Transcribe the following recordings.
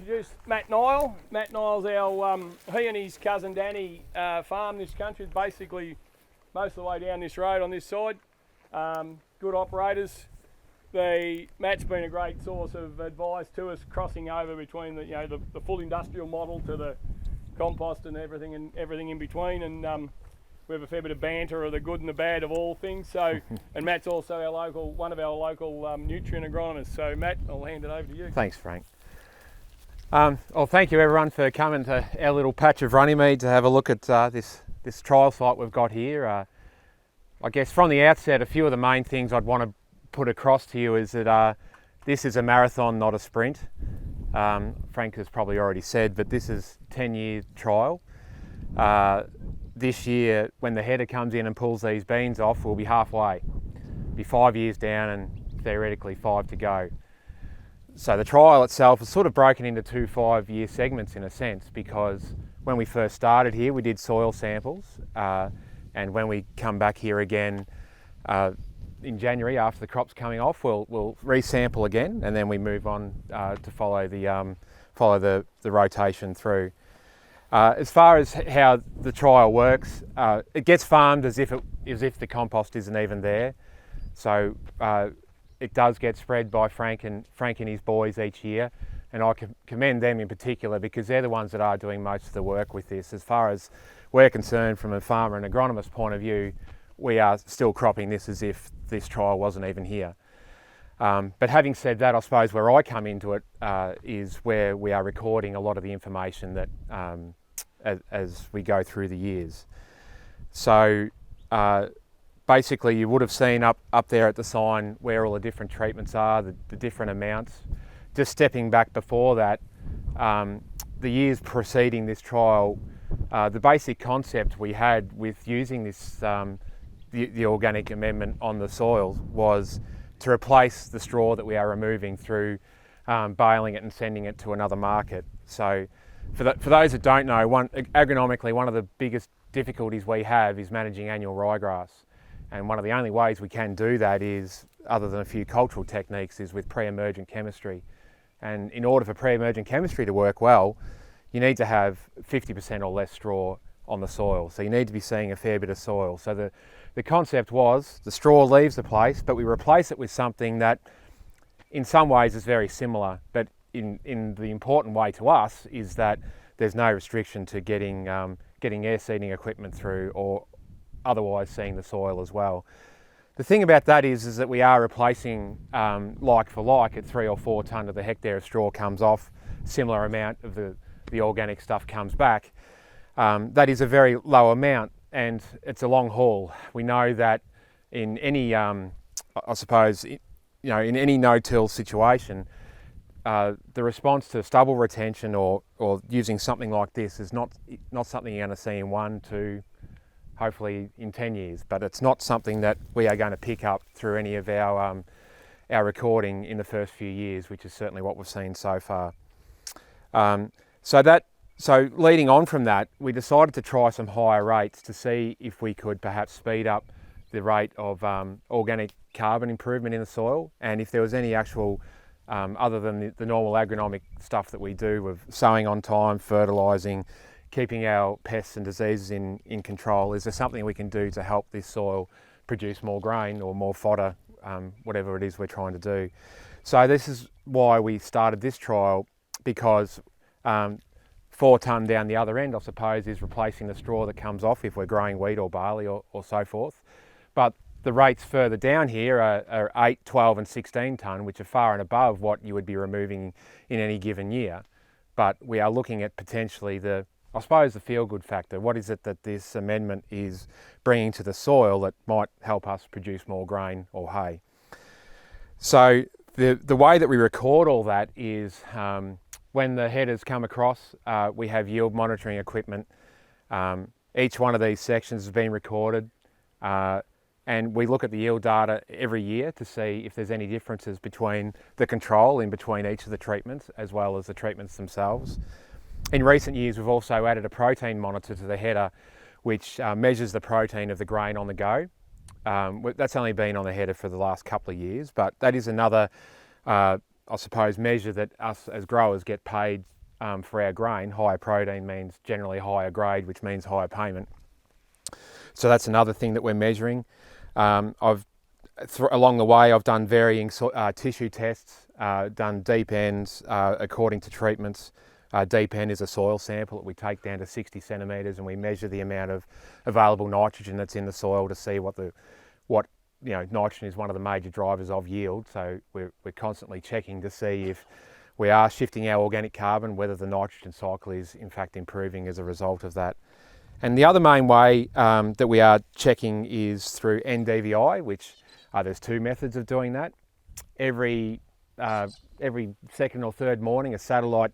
introduce Matt Niall. Matt Niall's our, he and his cousin Danny farm this country, basically most of the way down this road on this side. Good operators. Matt's been a great source of advice to us, crossing over between the full industrial model to the compost and everything in between, and we have a fair bit of banter of the good and the bad of all things. So, and Matt's also one of our local nutrient agronomists. So Matt, I'll hand it over to you. Thanks, Frank. Well, thank you everyone for coming to our little patch of Runnymede to have a look at this trial site we've got here. I guess from the outset, a few of the main things I'd want to put across to you is that this is a marathon, not a sprint. Frank has probably already said, but this is a 10-year trial. This year, when the header comes in and pulls these beans off, we'll be halfway. Be 5 years down and theoretically 5 to go. So the trial itself is sort of broken into 2 5-year segments in a sense, because when we first started here, we did soil samples, and when we come back here again in January after the crop's coming off, we'll resample again, and then we move on to follow the rotation through. As far as how the trial works, it gets farmed as if the compost isn't even there. So it does get spread by Frank and his boys each year, and I commend them in particular because they're the ones that are doing most of the work with this. As far as we're concerned from a farmer and agronomist point of view, we are still cropping this as if this trial wasn't even here. But having said that, I suppose where I come into it is where we are recording a lot of the information that as we go through the years. So basically you would have seen up there at the sign where all the different treatments are, the different amounts. Just stepping back before that, the years preceding this trial, the basic concept we had with using this the organic amendment on the soils was to replace the straw that we are removing through baling it and sending it to another market. So for those that don't know, agronomically, one of the biggest difficulties we have is managing annual ryegrass. And one of the only ways we can do that is, other than a few cultural techniques, is with pre-emergent chemistry. And in order for pre-emergent chemistry to work well, you need to have 50% or less straw on the soil. So you need to be seeing a fair bit of soil. So the concept was the straw leaves the place, but we replace it with something that in some ways is very similar, but in the important way to us is that there's no restriction to getting air seeding equipment through or otherwise seeing the soil as well. The thing about that is that we are replacing like for like at 3 or 4 tonne of the hectare of straw comes off, similar amount of the organic stuff comes back. That is a very low amount and it's a long haul. We know that in any, I suppose, in any no-till situation, the response to stubble retention or using something like this is not something you're going to see in 1, 2, hopefully in 10 years, but it's not something that we are going to pick up through any of our recording in the first few years, which is certainly what we've seen so far. So leading on from that, we decided to try some higher rates to see if we could perhaps speed up the rate of organic carbon improvement in the soil, and if there was any actual other than the normal agronomic stuff that we do with sowing on time, fertilising, keeping our pests and diseases in control, is there something we can do to help this soil produce more grain or more fodder, whatever it is we're trying to do. So this is why we started this trial, because 4 tonne down the other end, I suppose, is replacing the straw that comes off if we're growing wheat or barley or so forth. But the rates further down here are 8, 12 and 16 tonne, which are far and above what you would be removing in any given year. But we are looking at potentially the feel-good factor. What is it that this amendment is bringing to the soil that might help us produce more grain or hay? So the way that we record all that is when the headers come across, we have yield monitoring equipment. Each one of these sections has been recorded. And we look at the yield data every year to see if there's any differences between the control in between each of the treatments as well as the treatments themselves. In recent years, we've also added a protein monitor to the header which measures the protein of the grain on the go. That's only been on the header for the last couple of years, but that is another, I suppose, measure that us as growers get paid for our grain. Higher protein means generally higher grade, which means higher payment. So that's another thing that we're measuring. Along the way, I've done varying tissue tests, done deep ends according to treatments. Deep end is a soil sample that we take down to 60 centimetres, and we measure the amount of available nitrogen that's in the soil to see what nitrogen is one of the major drivers of yield. So we're constantly checking to see if we are shifting our organic carbon, whether the nitrogen cycle is in fact improving as a result of that. And the other main way that we are checking is through NDVI, which there's two methods of doing that. Every second or third morning, a satellite,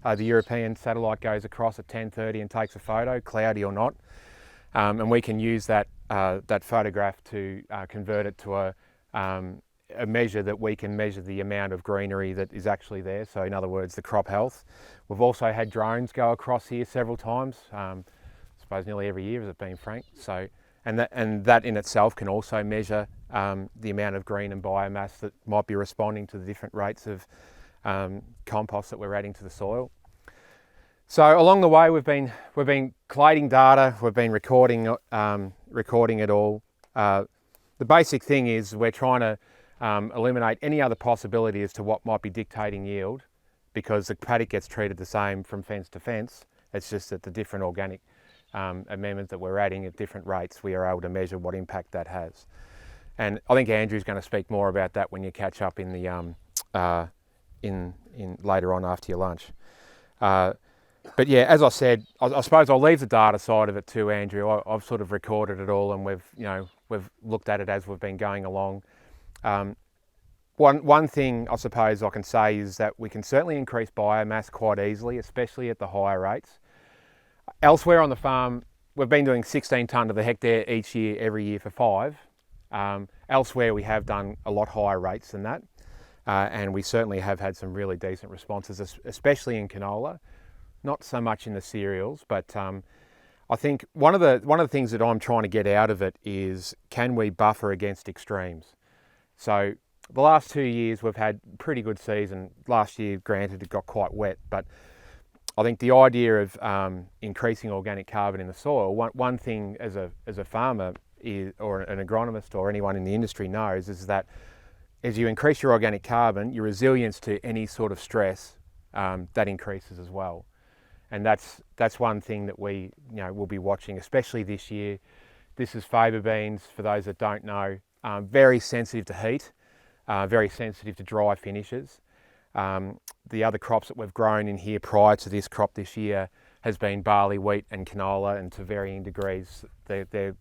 the European satellite, goes across at 10:30 and takes a photo, cloudy or not, and we can use that photograph to convert it to a measure that we can measure the amount of greenery that is actually there. So in other words, the crop health. We've also had drones go across here several times. I suppose nearly every year, as it's been frank. So, and that in itself can also measure the amount of green and biomass that might be responding to the different rates of compost that we're adding to the soil. So along the way, we've been collating data, we've been recording it all. The basic thing is we're trying to eliminate any other possibility as to what might be dictating yield, because the paddock gets treated the same from fence to fence. It's just that the different organic amendments that we're adding at different rates, we are able to measure what impact that has. And I think Andrew's going to speak more about that when you catch up in the in later on after your lunch. But yeah, as I said, I suppose I'll leave the data side of it to Andrew. I've sort of recorded it all, and we've looked at it as we've been going along. One thing I suppose I can say is that we can certainly increase biomass quite easily, especially at the higher rates. Elsewhere on the farm, we've been doing 16 tonne to the hectare each year, every year for 5. Elsewhere, we have done a lot higher rates than that, and we certainly have had some really decent responses, especially in canola. Not so much in the cereals, but I think one of the things that I'm trying to get out of it is, can we buffer against extremes? So the last 2 years we've had pretty good season. Last year, granted, it got quite wet, but I think the idea of increasing organic carbon in the soil, one thing as a farmer is, or an agronomist or anyone in the industry knows, is that as you increase your organic carbon, your resilience to any sort of stress that increases as well. And that's one thing that we will be watching, especially this year. This is faba beans, for those that don't know, very sensitive to heat, very sensitive to dry finishes. The other crops that we've grown in here prior to this crop this year has been barley, wheat and canola, and to varying degrees they're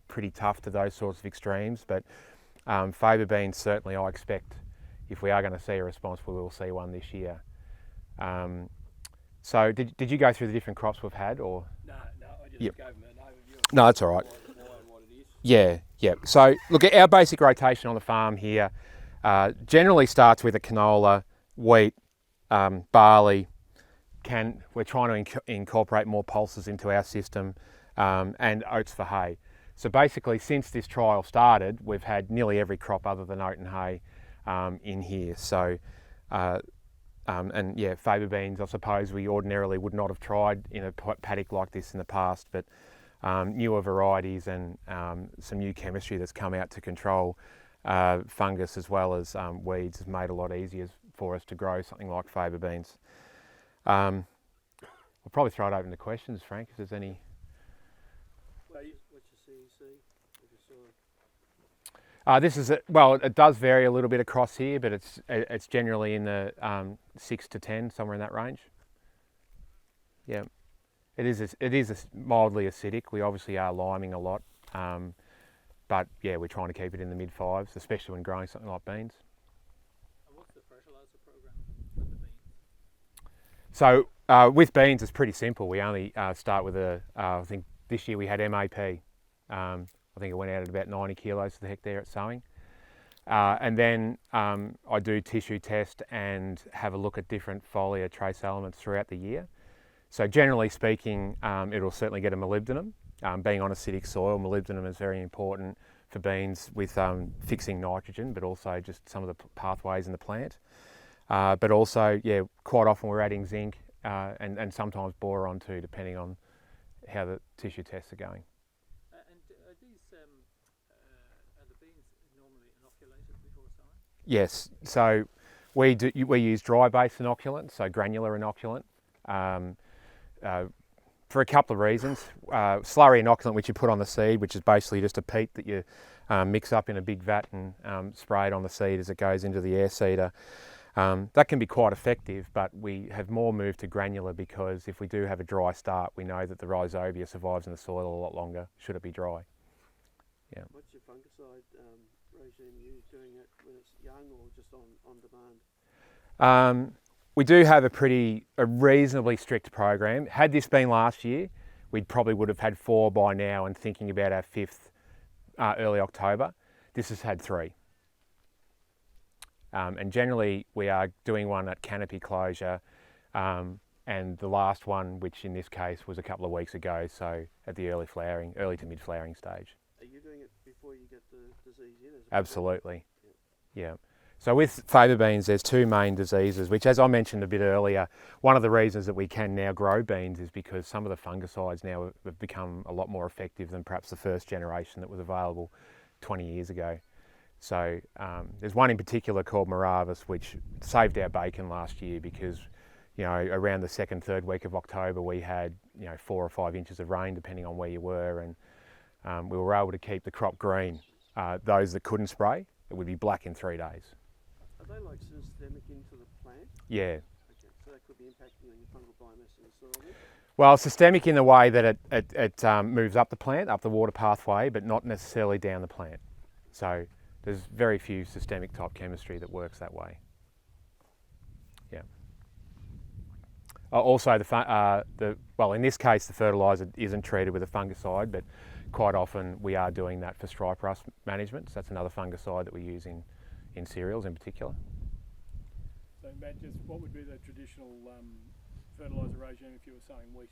pretty tough to those sorts of extremes. But faba beans, certainly I expect, if we are going to see a response, we will see one this year. So did you go through the different crops we've had, or? No, I just gave them an overview. No, that's all right. What it is. Yeah. So look, our basic rotation on the farm here generally starts with a canola, wheat, barley. We're trying to incorporate more pulses into our system, and oats for hay. So basically, since this trial started, we've had nearly every crop other than oat and hay in here. So. And yeah, faba beans, I suppose we ordinarily would not have tried in a paddock like this in the past, but newer varieties and some new chemistry that's come out to control fungus as well as weeds has made it a lot easier for us to grow something like faba beans. We'll probably throw it open to questions, Frank, if there's any. What's your CEC? It does vary a little bit across here, but it's generally in the 6 to 10, somewhere in that range. Yeah, it is mildly acidic. We obviously are liming a lot, but yeah, we're trying to keep it in the mid 5s, especially when growing something like beans. And what's the fertiliser program with the beans? So with beans, it's pretty simple. We only start with I think this year we had MAP. I think it went out at about 90 kilos to the hectare at sowing. And then I do tissue test and have a look at different foliar trace elements throughout the year. So generally speaking, it'll certainly get a molybdenum. Being on acidic soil, molybdenum is very important for beans with fixing nitrogen, but also just some of the pathways in the plant. But also, yeah, quite often we're adding zinc, and sometimes boron too, depending on how the tissue tests are going. And are these are the beans normally inoculated before sowing? Yes, so we use dry base inoculant, so granular inoculant, for a couple of reasons. Slurry inoculant, which you put on the seed, which is basically just a peat that you mix up in a big vat and spray it on the seed as it goes into the air seeder. That can be quite effective, but we have more moved to granular because if we do have a dry start, we know that the rhizobia survives in the soil a lot longer should it be dry. Yeah. What's your fungicide regime? Are you doing it when it's young or just on demand? We do have a reasonably strict program. Had this been last year, we probably would have had 4 by now and thinking about our 5th early October. This has had 3. And generally we are doing one at canopy closure, and the last one, which in this case was a couple of weeks ago, so at the early to mid flowering stage. Are you doing it before you get the disease in? Absolutely, yeah. So with faba beans, there's 2 main diseases, which, as I mentioned a bit earlier, one of the reasons that we can now grow beans is because some of the fungicides now have become a lot more effective than perhaps the first generation that was available 20 years ago. So there's one in particular called Moravis, which saved our bacon last year because, around the 2nd, 3rd week of October, we had, 4 or 5 inches of rain, depending on where you were, and we were able to keep the crop green. Those that couldn't spray, it would be black in 3 days. Are they like systemic into the plant? Yeah. Okay, so that could be impacting on your fungal biomass in the soil then? Well, systemic in the way that it moves up the plant, up the water pathway, but not necessarily down the plant. So there's very few systemic type chemistry that works that way. Yeah. Also, in this case, the fertiliser isn't treated with a fungicide, but quite often we are doing that for stripe rust management. So that's another fungicide that we use in cereals in particular. So Matt, just what would be the traditional fertiliser regime if you were sowing wheat?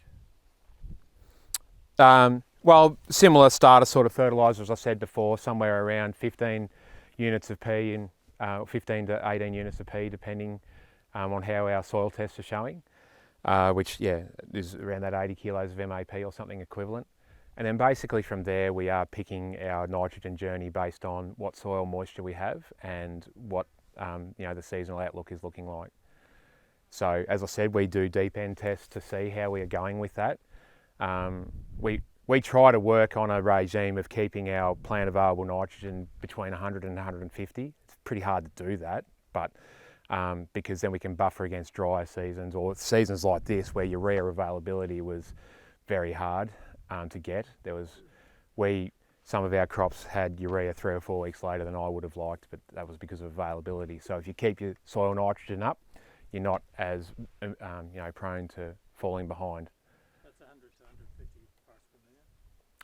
Well, similar starter sort of fertiliser, as I said before, somewhere around 15 units of P and 15 to 18 units of P, depending on how our soil tests are showing, which, is around that 80 kilos of MAP or something equivalent. And then basically from there, we are picking our nitrogen journey based on what soil moisture we have and what the seasonal outlook is looking like. So as I said, we do deep end tests to see how we are going with that. We try to work on a regime of keeping our plant available nitrogen between 100 and 150. It's pretty hard to do that, but because then we can buffer against drier seasons or seasons like this where urea availability was very hard to get. Some of our crops had urea 3 or 4 weeks later than I would have liked, but that was because of availability. So if you keep your soil nitrogen up, you're not as prone to falling behind. That's 100 to 150 parts per million.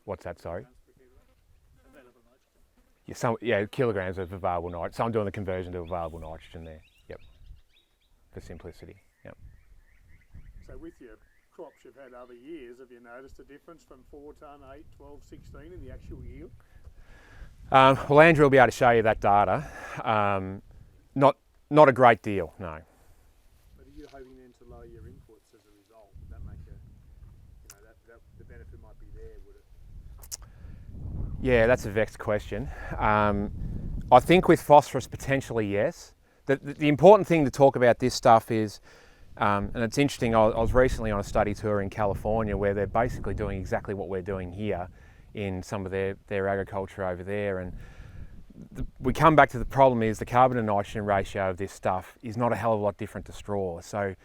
What's that, sorry? Grams per kilo. Available nitrogen. Kilograms of available nitrogen. So I'm doing the conversion to available nitrogen there. Yep. For simplicity. Yep. So with your crops you've had other years, have you noticed a difference from 4 tonne, 8, 12, 16 in the actual yield? Well, Andrew will be able to show you that data. Not a great deal, no. But are you hoping then to lower your inputs as a result? Would that make the benefit might be there, would it? Yeah, that's a vexed question. I think with phosphorus, potentially yes. The important thing to talk about this stuff is, and it's interesting, I was recently on a study tour in California where they're basically doing exactly what we're doing here in some of their agriculture over there. And we come back to the problem is the carbon to nitrogen ratio of this stuff is not a hell of a lot different to straw. So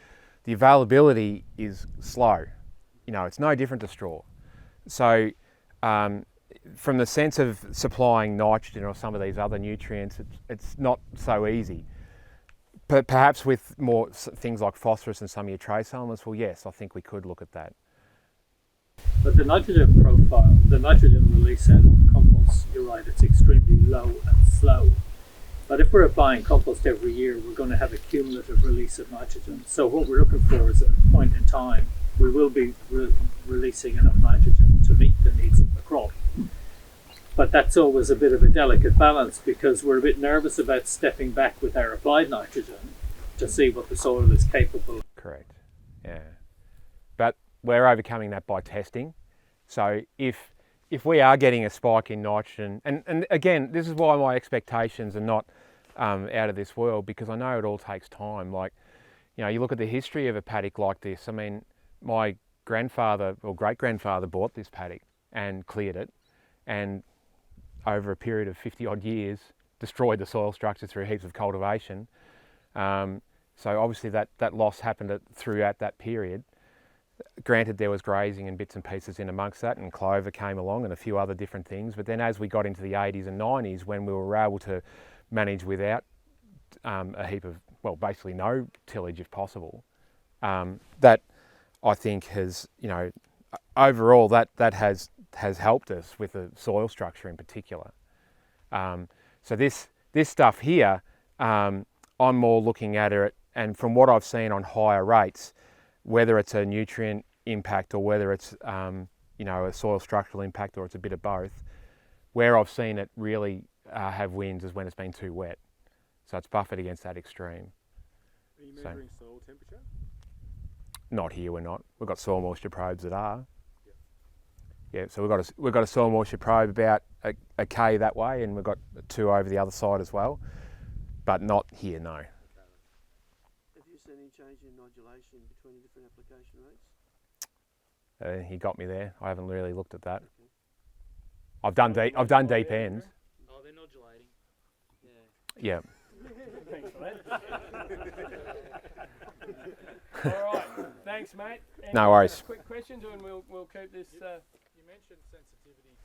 the availability is slow. It's no different to straw. So from the sense of supplying nitrogen or some of these other nutrients, it's not so easy. But perhaps with more things like phosphorus and some of your trace elements, well, yes, I think we could look at that. But the nitrogen profile, the nitrogen release out of compost, you're right, it's extremely low and slow. But if we're applying compost every year, we're going to have a cumulative release of nitrogen. So what we're looking for is at a point in time, we will be releasing enough nitrogen to meet the needs of the crop. But that's always a bit of a delicate balance because we're a bit nervous about stepping back with our applied nitrogen to see what the soil is capable of. Correct. Yeah. But we're overcoming that by testing. So if we are getting a spike in nitrogen, and again, this is why my expectations are not out of this world, because I know it all takes time. Like, you know, you look at the history of a paddock like this. I mean, my grandfather or great-grandfather bought this paddock and cleared it, and over a period of 50 odd years destroyed the soil structure through heaps of cultivation. So obviously that loss happened throughout that period. Granted, there was grazing and bits and pieces in amongst that, and clover came along and a few other different things. But then as we got into the 80s and 90s, when we were able to manage without a heap of, well, basically no tillage if possible, that I think has, you know, overall that has helped us with the soil structure in particular. So this stuff here, I'm more looking at it, and from what I've seen on higher rates, whether it's a nutrient impact or whether it's you know, a soil structural impact or it's a bit of both, where I've seen it really have wins is when it's been too wet. So it's buffered against that extreme. Are you measuring soil temperature? Not here, we're not. We've got soil moisture probes that are. Yeah, so we've got a soil moisture probe about a K that way, and we've got 2 over the other side as well, but not here, no. Have you seen any change in nodulation between different application rates? He got me there. I haven't really looked at that. Okay. I've done deep ends. Oh, they're nodulating. Yeah. Thanks for that. All right, thanks, mate. No worries. Quick questions, and we'll keep this. You mentioned sensitivity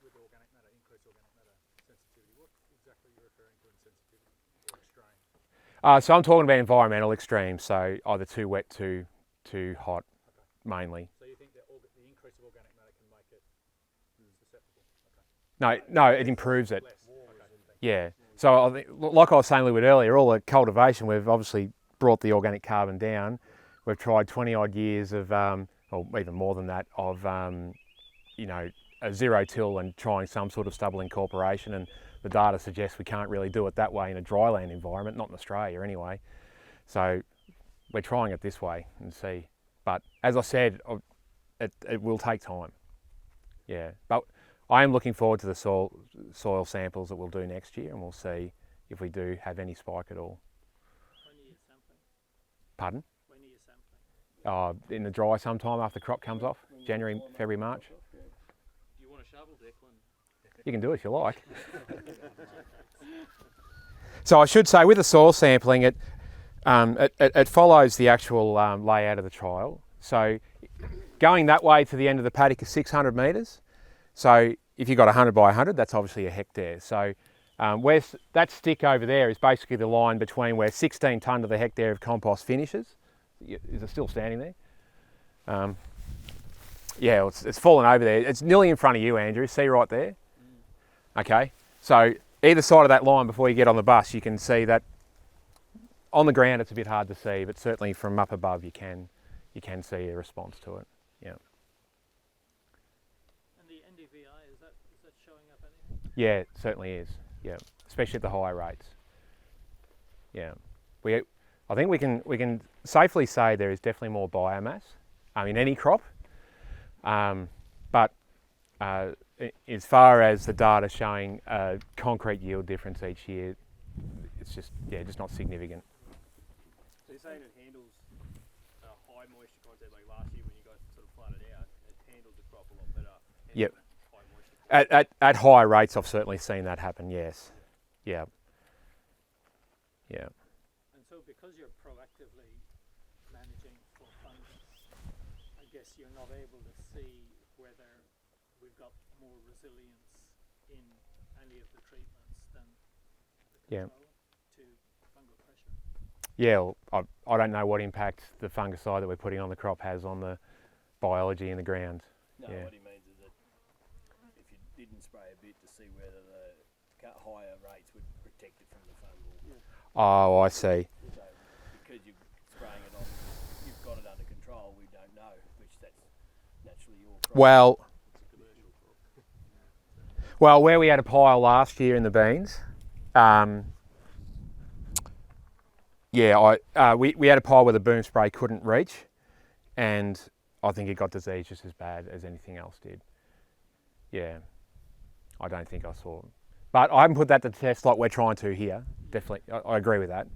with organic matter, increased organic matter sensitivity. What exactly are you referring to in sensitivity or extreme? So I'm talking about environmental extremes, so either too wet, too hot, mainly. So you think that the increase of organic matter can make it susceptible? Okay. No, it improves it. Less. Okay. Yeah. So I think, like I was saying a little bit earlier, all the cultivation, we've obviously brought the organic carbon down. We've tried 20 odd years of, or even more than that, of you know, a zero till and trying some sort of stubble incorporation, and the data suggests we can't really do it that way in a dryland environment, not in Australia anyway. So we're trying it this way and see. But as I said, it will take time. Yeah, but I am looking forward to the soil samples that we'll do next year, and we'll see if we do have any spike at all. When are you sampling? Pardon? When are you sampling? In the dry sometime after the crop comes off, January, February, March. Do you want a shovel, Declan? You can do it if you like. So I should say, with the soil sampling, it follows the actual layout of the trial. So going that way to the end of the paddock is 600 metres. So if you've got 100 by 100, that's obviously a hectare. So where that stick over there is basically the line between where 16 tonne to the hectare of compost finishes. Is it still standing there? Yeah, it's fallen over there. It's nearly in front of you, Andrew. See right there? Okay. So either side of that line before you get on the bus, you can see that. On the ground, it's a bit hard to see, but certainly from up above, you can see a response to it. Yeah. And the NDVI, is that showing up anything? Yeah, it certainly is. Yeah, especially at the higher rates. Yeah, I think we can safely say there is definitely more biomass in any crop. But as far as the data showing a concrete yield difference each year, it's just not significant. So you're saying it handles high moisture content, like last year when you guys sort of flooded out, it handled the crop a lot better. Yep. High moisture. At high rates, I've certainly seen that happen. Yes. Yeah. Yeah. And so because you're proactively managing for fungus, I guess you're not able to see whether we've got more resilience in any of the treatments than the control to fungal pressure. Yeah, well, I don't know what impact the fungicide that we're putting on the crop has on the biology in the ground. No, Yeah. what he means is that if you didn't spray a bit to see whether the higher rates would protect it from the fungal. Oh, I see. So because you're spraying it on, you've got it under control, we don't know, which that's naturally your problem. Well, where we had a pile last year in the beans, we had a pile where the boom spray couldn't reach, and I think it got disease just as bad as anything else did. Yeah, I don't think I saw it. But I haven't put that to the test like we're trying to here. Definitely, I agree with that.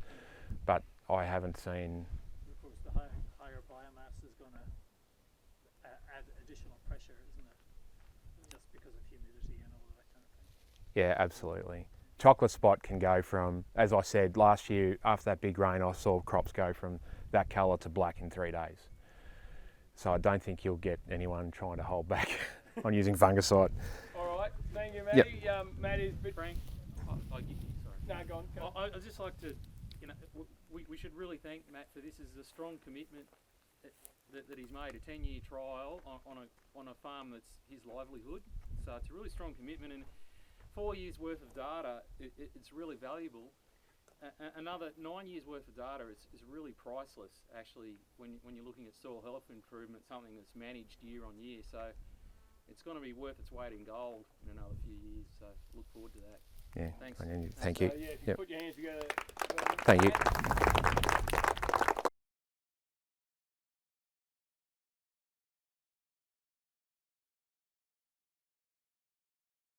But I haven't seen. Of course, the higher biomass is going to add additional pressure, isn't it? Just because of humidity and all of that kind of thing. Yeah, absolutely. Chocolate spot can go from, as I said, last year after that big rain, I saw crops go from that colour to black in 3 days. So I don't think you'll get anyone trying to hold back on using fungicide. All right, thank you, Matty. Matty's bit. Frank, sorry. No, go on. I'd just like to, we should really thank Matt for this. Is a strong commitment that he's made, a 10-year trial on a farm that's his livelihood. So it's a really strong commitment, and 4 years worth of data, it's really valuable. Another 9 years worth of data is really priceless, actually, when you're looking at soil health improvement, something that's managed year on year. So it's going to be worth its weight in gold in another few years. So look forward to that. Yeah, Thanks. thank you. Yeah, if you Yep. put your hands together. Thank you.